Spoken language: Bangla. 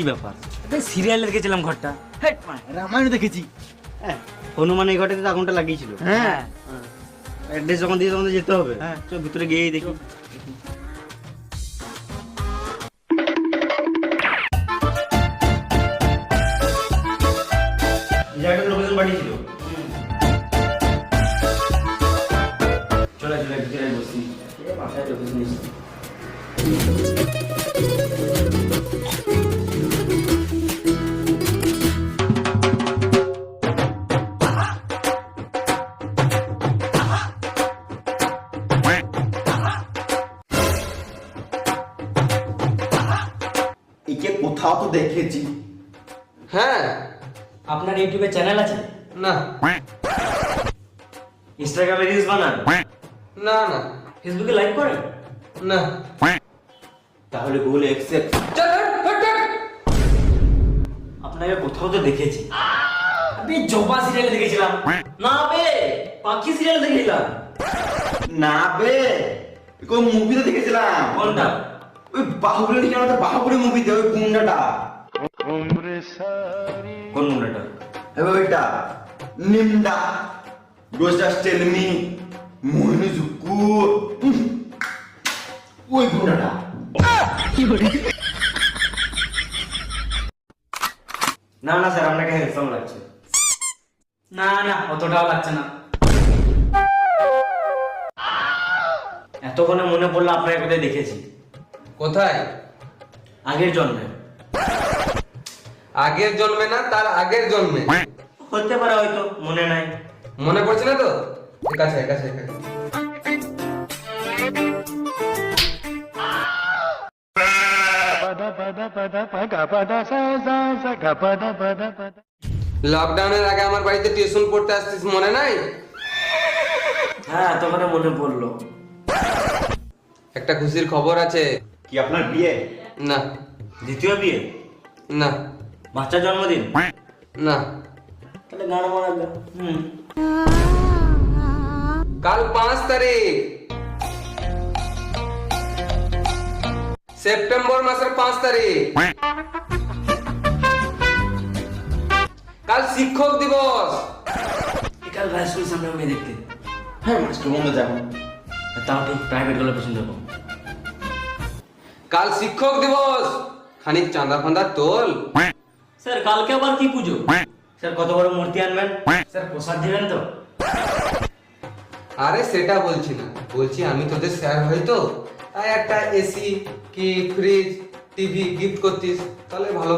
কি ব্যাপার? সিরিয়ালে দেখেছিলাম ঘরটা। রামায়ণ দেখেছি। হ্যাঁ, হনুমান এই ঘরটাতে তো আগুনটা লাগিয়েছিল। হ্যাঁ অ্যাড্রেস যখন দিয়ে তখন তো যেতে হবে। হ্যাঁ। চল ভিতরে গিয়েই দেখি। জায়গাটা লোকেশন পাঠিয়েছিল। চলে চলে ভিতরে বসি। মাথায় লোকেশন এসেছে। একে কোথাও তো দেখেছি। হ্যাঁ। আপনার ইউটিউবে চ্যানেল আছে? না ইনস্টাগ্রামে রিলস বানান? না না ফেসবুকে লাইভ করেন? না। তাহলে গুগল অ্যাকসেপ্ট। চল, হট, হট। আপনাকে কোথাও তো দেখেছি। আমি জবা সিরিয়ালে দেখেছিলাম। না বে, পাখি সিরিয়ালে দেখেছিলাম। না বে, কোন মুভিতে দেখেছিলাম। কোনটা? ওই বাহুবলী দেখে আমাদের বাহুবলী মুভিতে ওই গুন্ডাটা। কোন মুন্ডাটা? এবার ওইটা নিমডা গোস্টাস টেল মি মোহিনীজুকু ওই গুন্ডাটা। না না স্যার, আপনাকে হ্যান্ডসাম লাগছে। না না, অতটাও লাগছে না। এতক্ষণে মনে পড়লো আপনাকে কোথায় দেখেছি। কোথায়? আগের জন্মে। আগের জন্মে না, তার আগের জন্মে। হতে পারে, হয়তো মনে নাই। মনে পড়ছে না তো? ঠিক আছে, ঠিক আছে, ঠিক আছে। লকডাউনের আগে আমার বাড়িতে টিউশন পড়তে আসতিস, মনে নাই? হ্যাঁ, এতক্ষণে মনে পড়লো। একটা খুশির খবর আছে। কি আপনার বিয়ে? না দ্বিতীয় বিয়ে? না বাচ্চার জন্মদিন? না। তাহলে গান মারাবে। কাল 5 তারিখ, সেপ্টেম্বর মাসের 5 তারিখ। কাল শিক্ষক দিবস। কাল ভাই স্কুলের সামনে মেয়ে দেখতে। হ্যাঁ মাস্টার বন্ধু যাবো। তাও ঠিক প্রাইভেট গুলো পছন্দ করো। কাল শিক্ষক দিবস, খানিক চাঁদা ফান্দা তোল। স্যার কালকে আবার কি পুজো? স্যার কত বড় মূর্তি আনবেন? স্যার প্রসাদ দিবেন তো? আরে সেটা বলছি না, বলছি আমি তোদের স্যার হয়তো, তাই একটা এসি কি ফ্রিজ টিভি গিফট করতিস, তাহলে ভালো।